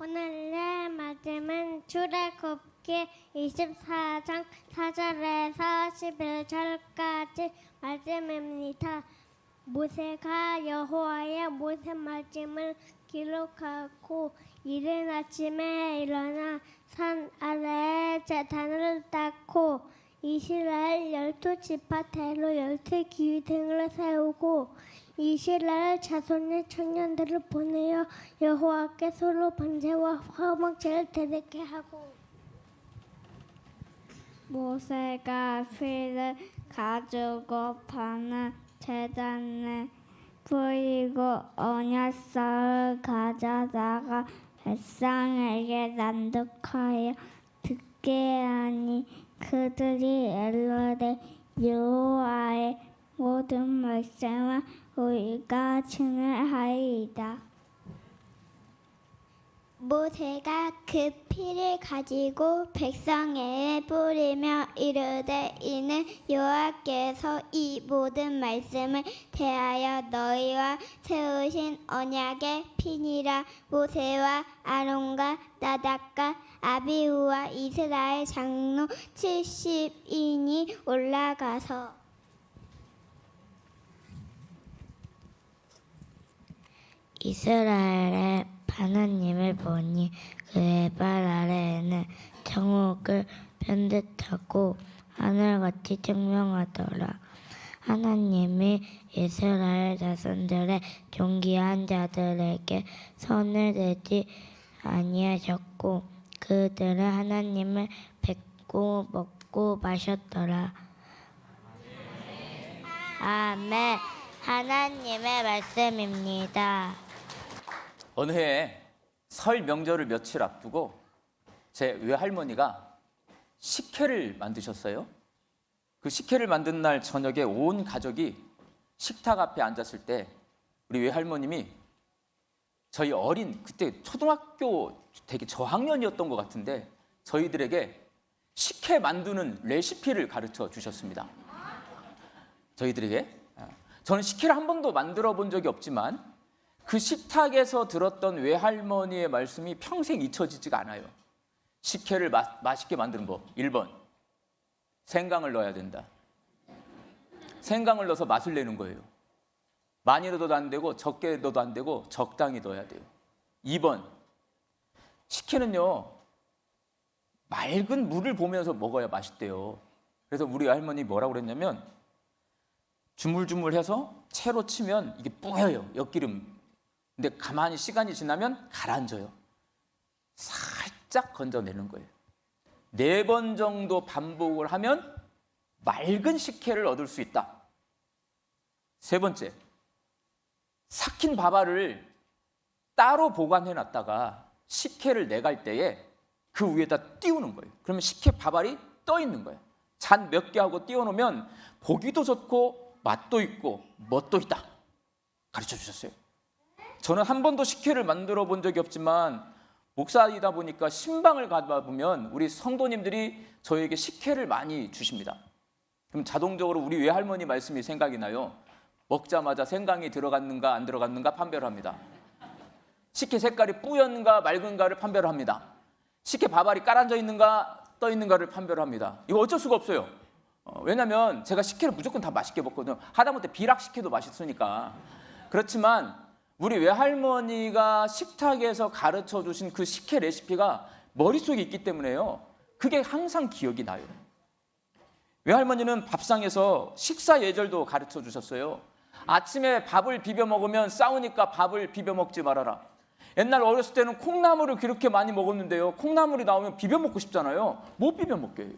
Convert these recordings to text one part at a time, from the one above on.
오늘의 말씀은 출애굽기 24장 4절에서 11절까지 말씀입니다. 모세가 여호와의 모세 말씀을 기록하고 이른 아침에 일어나 산 아래에 제단을 쌓고 이스라엘 12지파대로 12기둥을 세우고 이스라엘 자손의 청년들을 보내어 여호와께 소로 번제와 화목제를 드리게 하고 모세가 피를 가지고 파는 제단에 뿌리고 언약서를 가져다가 백성에게 낭독하여 듣게 하니 그들이 이르되 여호와의 모든 말씀을 우리가 증언하리이다. 모세가 그 피를 가지고 백성에게 뿌리며 이르되 이는 여호와께서 이 모든 말씀을 대하여 너희와 세우신 언약의 피니라. 모세와 아론과 나답과 아비후와 이스라엘 장로 70인이 올라가서 이스라엘의 하나님을 보니 그의 발 아래에는 정옥을 편듯하고 하늘같이 증명하더라. 하나님이 이스라엘 자손들의 존귀한 자들에게 손을 대지 아니하셨고 그들은 하나님을 뵙고 먹고 마셨더라. 아멘. 하나님의 말씀입니다. 어느 해에 설 명절을 며칠 앞두고 제 외할머니가 식혜를 만드셨어요. 그 식혜를 만든 날 저녁에 온 가족이 식탁 앞에 앉았을 때 우리 외할머님이 저희 어린 그때 초등학교 되게 저학년이었던 것 같은데 저희들에게 식혜 만드는 레시피를 가르쳐 주셨습니다. 저희들에게. 저는 식혜를 한 번도 만들어 본 적이 없지만 그 식탁에서 들었던 외할머니의 말씀이 평생 잊혀지지가 않아요. 식혜를 맛있게 만드는 법 1번 생강을 넣어야 된다. 생강을 넣어서 맛을 내는 거예요. 많이 넣어도 안 되고 적게 넣어도 안 되고 적당히 넣어야 돼요. 2번 식혜는요 맑은 물을 보면서 먹어야 맛있대요. 그래서 우리 할머니 뭐라고 그랬냐면 주물주물해서 채로 치면 이게 뿌여요. 엿기름. 근데 가만히 시간이 지나면 가라앉아요. 살짝 건져내는 거예요. 4번 정도 반복을 하면 맑은 식혜를 얻을 수 있다. 3번째, 삭힌 밥알을 따로 보관해 놨다가 식혜를 내갈 때에 그 위에다 띄우는 거예요. 그러면 식혜 밥알이 떠 있는 거예요. 잔 몇 개 하고 띄워 놓으면 보기도 좋고 맛도 있고 멋도 있다. 가르쳐 주셨어요. 저는 한 번도 식혜를 만들어 본 적이 없지만 목사이다 보니까 신방을 가다 보면 우리 성도님들이 저에게 식혜를 많이 주십니다. 그럼 자동적으로 우리 외할머니 말씀이 생각이 나요. 먹자마자 생강이 들어갔는가 안 들어갔는가 판별을 합니다. 식혜 색깔이 뿌연가 맑은가를 판별을 합니다. 식혜 밥알이 깔아져 있는가 떠 있는가를 판별을 합니다. 이거 어쩔 수가 없어요. 왜냐면 제가 식혜를 무조건 다 맛있게 먹거든요. 하다못해 비락식혜도 맛있으니까. 그렇지만 우리 외할머니가 식탁에서 가르쳐 주신 그 식혜 레시피가 머릿속에 있기 때문에요. 그게 항상 기억이 나요. 외할머니는 밥상에서 식사 예절도 가르쳐 주셨어요. 아침에 밥을 비벼 먹으면 싸우니까 밥을 비벼 먹지 말아라. 옛날 어렸을 때는 콩나물을 그렇게 많이 먹었는데요. 콩나물이 나오면 비벼 먹고 싶잖아요. 못 비벼 먹게 해요.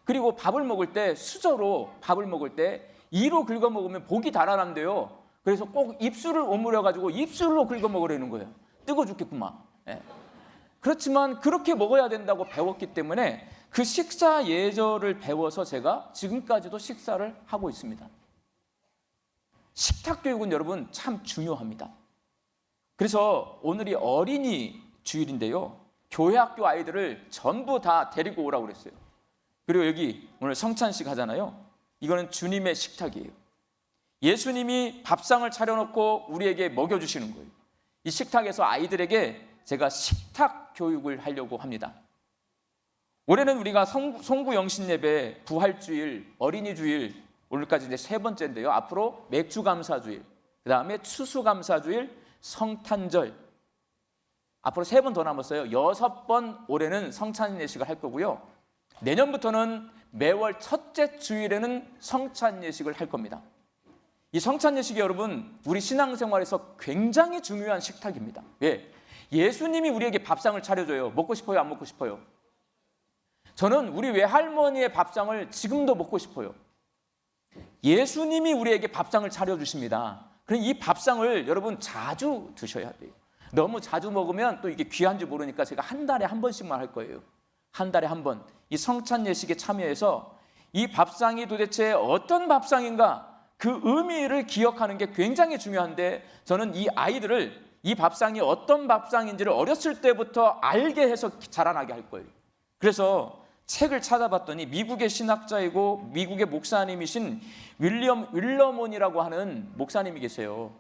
그리고 밥을 먹을 때 수저로 밥을 먹을 때 이로 긁어 먹으면 복이 달아난대요. 그래서 꼭 입술을 오므려 가지고 입술로 긁어 먹으라는 거예요. 뜨거 죽겠구만. 예. 그렇지만 그렇게 먹어야 된다고 배웠기 때문에 그 식사 예절을 배워서 제가 지금까지도 식사를 하고 있습니다. 식탁 교육은 여러분 참 중요합니다. 그래서 오늘이 어린이 주일인데요. 교회 학교 아이들을 전부 다 데리고 오라고 그랬어요. 그리고 여기 오늘 성찬식 하잖아요. 이거는 주님의 식탁이에요. 예수님이 밥상을 차려놓고 우리에게 먹여주시는 거예요. 이 식탁에서 아이들에게 제가 식탁 교육을 하려고 합니다. 올해는 우리가 송구 영신 예배, 부활주일, 어린이 주일, 오늘까지 이제 3번째인데요. 앞으로 맥주 감사주일, 그 다음에 추수 감사주일, 성탄절, 앞으로 3번 더 남았어요. 6번 올해는 성찬 예식을 할 거고요. 내년부터는 매월 첫째 주일에는 성찬 예식을 할 겁니다. 이 성찬 예식이 여러분 우리 신앙생활에서 굉장히 중요한 식탁입니다. 왜? 예수님이 우리에게 밥상을 차려줘요. 먹고 싶어요? 안 먹고 싶어요? 저는 우리 외할머니의 밥상을 지금도 먹고 싶어요. 예수님이 우리에게 밥상을 차려주십니다. 그럼 이 밥상을 여러분 자주 드셔야 돼요. 너무 자주 먹으면 또 이게 귀한지 모르니까 제가 한 달에 한 번씩만 할 거예요. 한 달에 한 번. 이 성찬 예식에 참여해서 이 밥상이 도대체 어떤 밥상인가, 그 의미를 기억하는 게 굉장히 중요한데, 저는 이 아이들을 이 밥상이 어떤 밥상인지를 어렸을 때부터 알게 해서 자라나게 할 거예요. 그래서 책을 찾아봤더니 미국의 신학자이고 미국의 목사님이신 윌러몬이라고 하는 목사님이 계세요.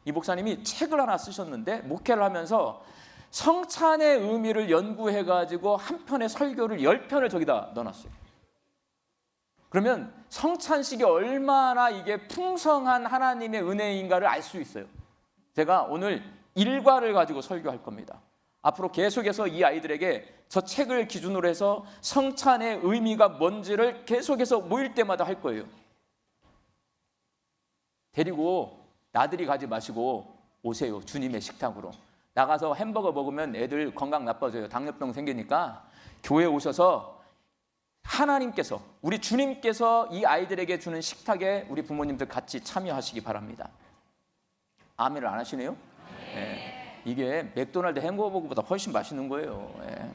이 목사님이 책을 하나 쓰셨는데 목회를 하면서 성찬의 의미를 연구해가지고 한 편의 설교를 10편을 저기다 넣어놨어요. 그러면 성찬식이 얼마나 이게 풍성한 하나님의 은혜인가를 알 수 있어요. 제가 오늘 일과를 가지고 설교할 겁니다. 앞으로 계속해서 이 아이들에게 저 책을 기준으로 해서 성찬의 의미가 뭔지를 계속해서 모일 때마다 할 거예요. 데리고 나들이 가지 마시고 오세요. 주님의 식탁으로. 나가서 햄버거 먹으면 애들 건강 나빠져요. 당뇨병 생기니까 교회에 오셔서 하나님께서, 우리 주님께서 이 아이들에게 주는 식탁에 우리 부모님들 같이 참여하시기 바랍니다. 아멘을 안 하시네요? 네. 이게 맥도날드 햄버거보다 훨씬 맛있는 거예요. 네.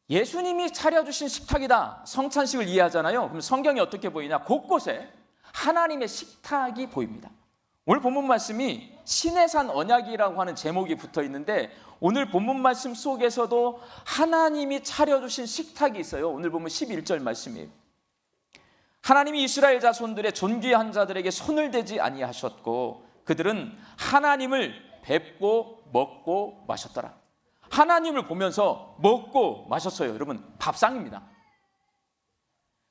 예수님이 차려주신 식탁이다. 성찬식을 이해하잖아요. 그럼 성경이 어떻게 보이냐? 곳곳에 하나님의 식탁이 보입니다. 오늘 본문 말씀이 신의 산 언약이라고 하는 제목이 붙어 있는데, 오늘 본문 말씀 속에서도 하나님이 차려주신 식탁이 있어요. 오늘 보면 11절 말씀이에요. 하나님이 이스라엘 자손들의 존귀한 자들에게 손을 대지 아니하셨고 그들은 하나님을 뵙고 먹고 마셨더라. 하나님을 보면서 먹고 마셨어요. 여러분, 밥상입니다.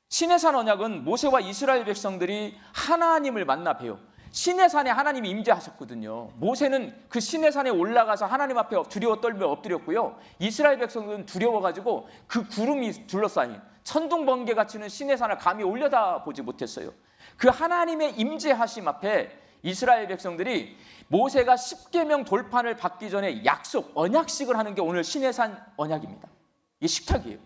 신의 산 언약은 모세와 이스라엘 백성들이 하나님을 만나 뵈요. 신의 산에 하나님이 임재하셨거든요. 모세는 그 신의 산에 올라가서 하나님 앞에 두려워 떨며 엎드렸고요. 이스라엘 백성들은 두려워가지고 그 구름이 둘러싸인 천둥번개같이는 신의 산을 감히 올려다보지 못했어요. 그 하나님의 임재하심 앞에 이스라엘 백성들이 모세가 십계명 돌판을 받기 전에 약속, 언약식을 하는 게 오늘 신의 산 언약입니다. 이게 식탁이에요.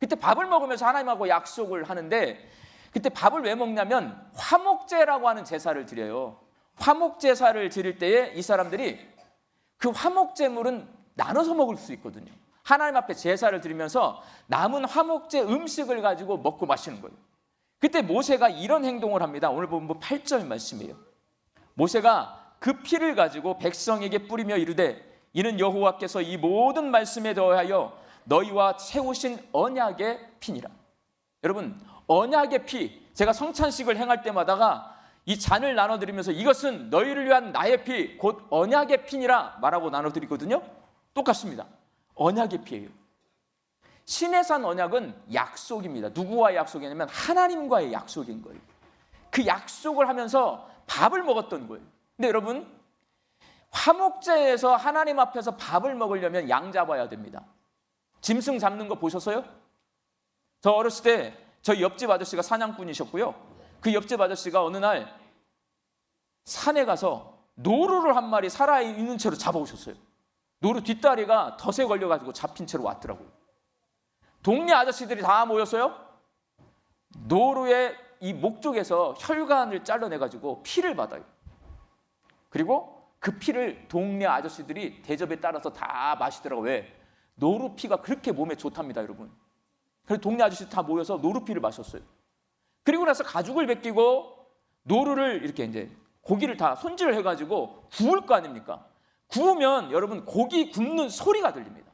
그때 밥을 먹으면서 하나님하고 약속을 하는데, 그때 밥을 왜 먹냐면 화목제라고 하는 제사를 드려요. 화목제사를 드릴 때에 이 사람들이 그 화목제물은 나눠서 먹을 수 있거든요. 하나님 앞에 제사를 드리면서 남은 화목제 음식을 가지고 먹고 마시는 거예요. 그때 모세가 이런 행동을 합니다. 오늘 보면 8절 말씀이에요. 모세가 그 피를 가지고 백성에게 뿌리며 이르되 이는 여호와께서 이 모든 말씀에 더하여 너희와 세우신 언약의 피니라. 여러분, 언약의 피, 제가 성찬식을 행할 때마다가 이 잔을 나눠드리면서 이것은 너희를 위한 나의 피, 곧 언약의 피니라 말하고 나눠드리거든요. 똑같습니다. 언약의 피예요. 신의 산 언약은 약속입니다. 누구와의 약속이냐면 하나님과의 약속인 거예요. 그 약속을 하면서 밥을 먹었던 거예요. 근데 여러분, 화목제에서 하나님 앞에서 밥을 먹으려면 양 잡아야 됩니다. 짐승 잡는 거 보셨어요? 저 어렸을 때 저희 옆집 아저씨가 사냥꾼이셨고요. 그 옆집 아저씨가 어느 날 산에 가서 노루를 한 마리 살아있는 채로 잡아오셨어요. 노루 뒷다리가 덫에 걸려가지고 잡힌 채로 왔더라고요. 동네 아저씨들이 다 모였어요. 노루의 이 목 쪽에서 혈관을 잘라내가지고 피를 받아요. 그리고 그 피를 동네 아저씨들이 대접에 따라서 다 마시더라고요. 왜? 노루 피가 그렇게 몸에 좋답니다, 여러분. 그래서 동네 아저씨 다 모여서 노루피를 마셨어요. 그리고 나서 가죽을 벗기고 노루를 이렇게 이제 고기를 다 손질을 해가지고 구울 거 아닙니까? 구우면 여러분 고기 굽는 소리가 들립니다.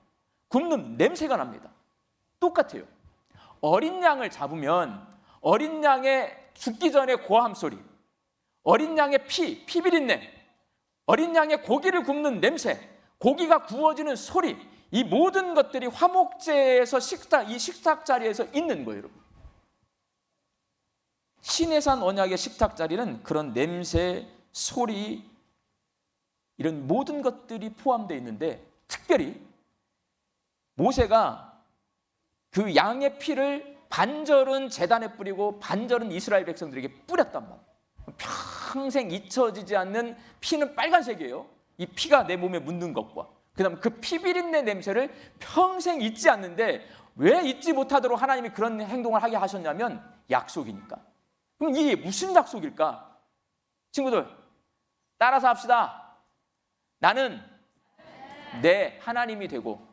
굽는 냄새가 납니다. 똑같아요. 어린 양을 잡으면 어린 양의 죽기 전에 고함 소리, 어린 양의 피 비린내, 어린 양의 고기를 굽는 냄새, 고기가 구워지는 소리, 이 모든 것들이 화목제에서 이 식탁 자리에서 있는 거예요, 여러분. 시내산 언약의 식탁 자리는 그런 냄새, 소리, 이런 모든 것들이 포함되어 있는데, 특별히 모세가 그 양의 피를 반절은 제단에 뿌리고 반절은 이스라엘 백성들에게 뿌렸단 말이에요. 평생 잊혀지지 않는, 피는 빨간색이에요. 이 피가 내 몸에 묻는 것과 그다음 그 피비린내 냄새를 평생 잊지 않는데, 왜 잊지 못하도록 하나님이 그런 행동을 하게 하셨냐면 약속이니까. 그럼 이게 무슨 약속일까? 친구들 따라서 합시다. 나는 내 하나님이 되고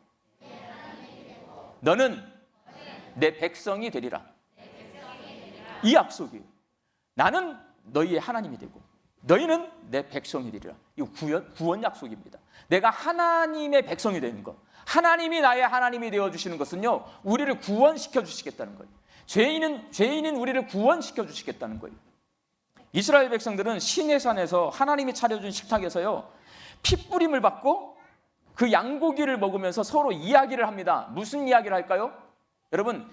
너는 내 백성이 되리라. 이 약속이에요. 나는 너희의 하나님이 되고 너희는 내 백성이 되리라. 이거 구원 약속입니다. 내가 하나님의 백성이 되는 것, 하나님이 나의 하나님이 되어주시는 것은요, 우리를 구원시켜 주시겠다는 거예요. 죄인인 우리를 구원시켜 주시겠다는 거예요. 이스라엘 백성들은 시내산에서 하나님이 차려준 식탁에서요, 핏부림을 받고 그 양고기를 먹으면서 서로 이야기를 합니다. 무슨 이야기를 할까요? 여러분,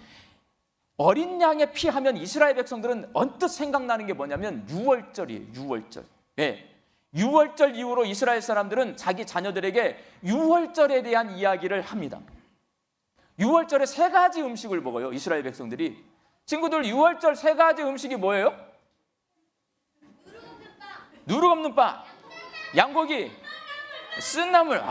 어린 양의 피 하면 이스라엘 백성들은 언뜻 생각나는 게 뭐냐면 유월절이에요. 유월절. 예. 유월절 이후로 이스라엘 사람들은 자기 자녀들에게 유월절에 대한 이야기를 합니다. 유월절에 3가지 음식을 먹어요, 이스라엘 백성들이. 친구들, 유월절 3가지 음식이 뭐예요? 누룩 없는 빵, 양고기, 쓴나물.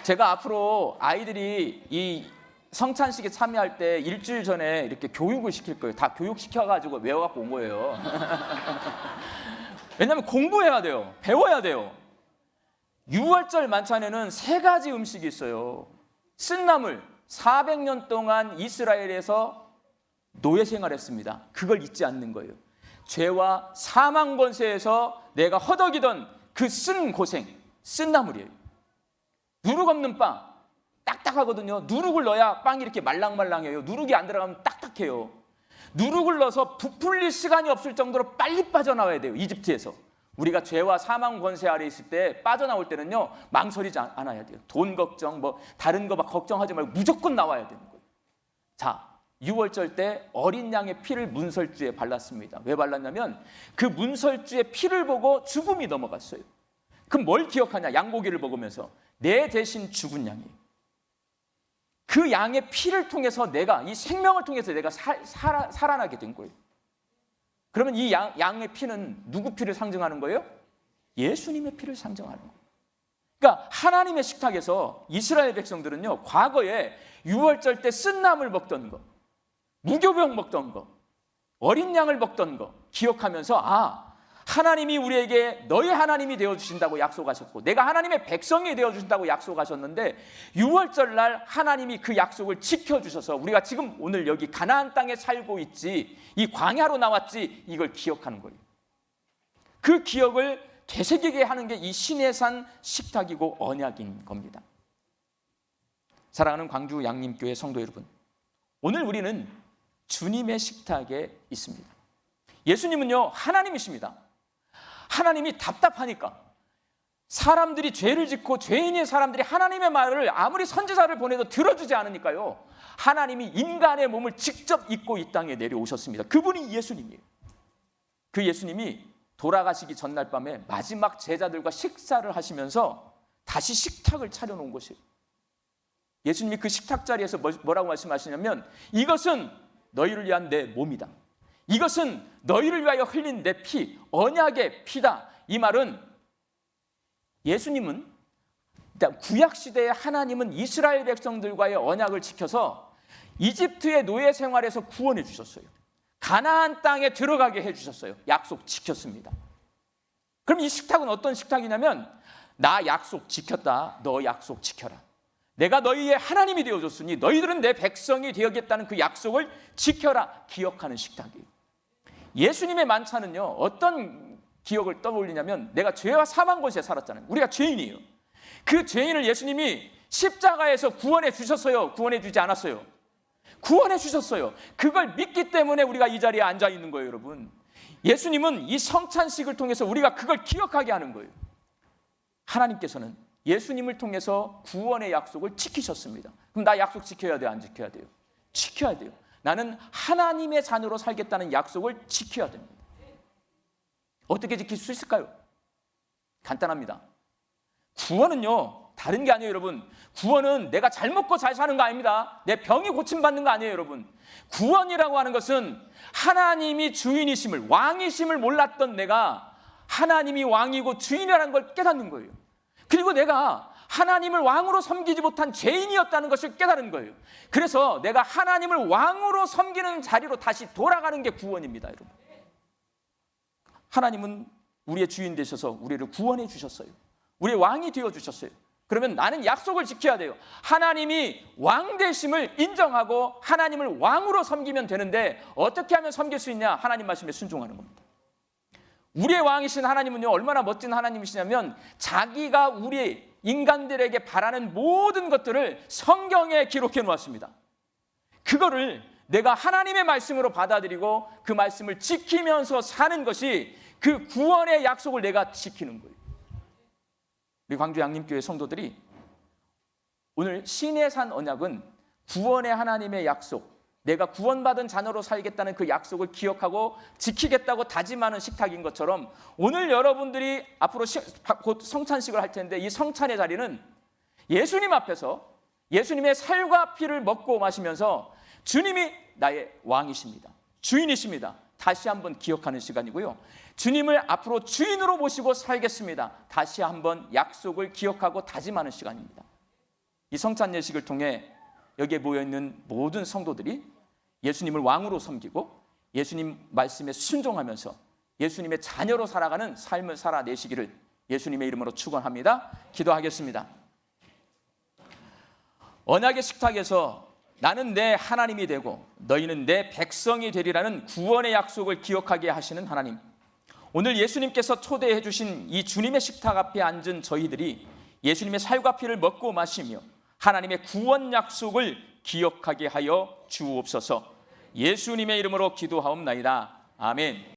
제가 앞으로 아이들이 이 성찬식에 참여할 때 일주일 전에 이렇게 교육을 시킬 거예요. 다 교육시켜가지고 외워갖고 온 거예요. 왜냐하면 공부해야 돼요. 배워야 돼요. 유월절 만찬에는 3가지 음식이 있어요. 쓴나물, 400년 동안 이스라엘에서 노예 생활했습니다. 그걸 잊지 않는 거예요. 죄와 사망 권세에서 내가 허덕이던 그 쓴 고생, 쓴나물이에요. 누룩 없는 빵, 딱딱하거든요. 누룩을 넣어야 빵이 이렇게 말랑말랑해요. 누룩이 안 들어가면 딱딱해요. 누룩을 넣어서 부풀릴 시간이 없을 정도로 빨리 빠져나와야 돼요, 이집트에서. 우리가 죄와 사망 권세 아래 있을 때 빠져나올 때는요, 망설이지 않아야 돼요. 돈 걱정, 다른 거 막 걱정하지 말고 무조건 나와야 되는 거예요. 자, 유월절 때 어린 양의 피를 문설주에 발랐습니다. 왜 발랐냐면 그 문설주의 피를 보고 죽음이 넘어갔어요. 그럼 뭘 기억하냐? 양고기를 먹으면서 내 대신 죽은 양이에요. 그 양의 피를 통해서 내가, 이 생명을 통해서 내가 살아나게 된 거예요. 그러면 이 양의 피는 누구 피를 상징하는 거예요? 예수님의 피를 상징하는 거예요. 그러니까 하나님의 식탁에서 이스라엘 백성들은요, 과거에 유월절 때 쓴나물 먹던 거, 무교병 먹던 거, 어린 양을 먹던 거 기억하면서, 하나님이 우리에게 너의 하나님이 되어주신다고 약속하셨고 내가 하나님의 백성이 되어주신다고 약속하셨는데, 유월절날 하나님이 그 약속을 지켜주셔서 우리가 지금 오늘 여기 가나안 땅에 살고 있지, 이 광야로 나왔지, 이걸 기억하는 거예요. 그 기억을 되새기게 하는 게 이 시내산 식탁이고 언약인 겁니다. 사랑하는 광주 양림교회 성도 여러분, 오늘 우리는 주님의 식탁에 있습니다. 예수님은요, 하나님이십니다. 하나님이 답답하니까, 사람들이 죄를 짓고 죄인인 사람들이 하나님의 말을 아무리 선지자를 보내도 들어주지 않으니까요, 하나님이 인간의 몸을 직접 입고 이 땅에 내려오셨습니다. 그분이 예수님이에요. 그 예수님이 돌아가시기 전날 밤에 마지막 제자들과 식사를 하시면서 다시 식탁을 차려놓은 것이에요. 예수님이 그 식탁 자리에서 뭐라고 말씀하시냐면, 이것은 너희를 위한 내 몸이다. 이것은 너희를 위하여 흘린 내 피, 언약의 피다. 이 말은 예수님은, 구약시대의 하나님은 이스라엘 백성들과의 언약을 지켜서 이집트의 노예 생활에서 구원해 주셨어요. 가나안 땅에 들어가게 해주셨어요. 약속 지켰습니다. 그럼 이 식탁은 어떤 식탁이냐면, 나 약속 지켰다, 너 약속 지켜라. 내가 너희의 하나님이 되어줬으니 너희들은 내 백성이 되어겠다는 그 약속을 지켜라, 기억하는 식탁이에요. 예수님의 만찬은요, 어떤 기억을 떠올리냐면, 내가 죄와 사망 권세에 살았잖아요. 우리가 죄인이에요. 그 죄인을 예수님이 십자가에서 구원해 주셨어요? 구원해 주지 않았어요? 구원해 주셨어요. 그걸 믿기 때문에 우리가 이 자리에 앉아 있는 거예요, 여러분. 예수님은 이 성찬식을 통해서 우리가 그걸 기억하게 하는 거예요. 하나님께서는 예수님을 통해서 구원의 약속을 지키셨습니다. 그럼 나 약속 지켜야 돼요? 안 지켜야 돼요? 지켜야 돼요. 나는 하나님의 자녀로 살겠다는 약속을 지켜야 됩니다. 어떻게 지킬 수 있을까요? 간단합니다. 구원은요, 다른 게 아니에요, 여러분. 구원은 내가 잘 먹고 잘 사는 거 아닙니다. 내 병이 고침받는 거 아니에요, 여러분. 구원이라고 하는 것은 하나님이 주인이심을, 왕이심을 몰랐던 내가 하나님이 왕이고 주인이라는 걸 깨닫는 거예요. 그리고 내가 하나님을 왕으로 섬기지 못한 죄인이었다는 것을 깨달은 거예요. 그래서 내가 하나님을 왕으로 섬기는 자리로 다시 돌아가는 게 구원입니다, 여러분. 하나님은 우리의 주인 되셔서 우리를 구원해 주셨어요. 우리의 왕이 되어 주셨어요. 그러면 나는 약속을 지켜야 돼요. 하나님이 왕 되심을 인정하고 하나님을 왕으로 섬기면 되는데 어떻게 하면 섬길 수 있냐? 하나님 말씀에 순종하는 겁니다. 우리의 왕이신 하나님은요, 얼마나 멋진 하나님이시냐면 자기가 우리 인간들에게 바라는 모든 것들을 성경에 기록해 놓았습니다. 그거를 내가 하나님의 말씀으로 받아들이고 그 말씀을 지키면서 사는 것이 그 구원의 약속을 내가 지키는 거예요. 우리 광주 양림교회 성도들이 오늘 신의 산 언약은 구원의 하나님의 약속, 내가 구원받은 자녀로 살겠다는 그 약속을 기억하고 지키겠다고 다짐하는 식탁인 것처럼 오늘 여러분들이 앞으로 곧 성찬식을 할 텐데 이 성찬의 자리는 예수님 앞에서 예수님의 살과 피를 먹고 마시면서 주님이 나의 왕이십니다. 주인이십니다. 다시 한번 기억하는 시간이고요. 주님을 앞으로 주인으로 모시고 살겠습니다. 다시 한번 약속을 기억하고 다짐하는 시간입니다. 이 성찬 예식을 통해 여기에 모여있는 모든 성도들이 예수님을 왕으로 섬기고 예수님 말씀에 순종하면서 예수님의 자녀로 살아가는 삶을 살아내시기를 예수님의 이름으로 축원합니다. 기도하겠습니다. 언약의 식탁에서 나는 내 하나님이 되고 너희는 내 백성이 되리라는 구원의 약속을 기억하게 하시는 하나님, 오늘 예수님께서 초대해 주신 이 주님의 식탁 앞에 앉은 저희들이 예수님의 살과 피를 먹고 마시며 하나님의 구원 약속을 기억하게 하여 주옵소서. 예수님의 이름으로 기도하옵나이다. 아멘.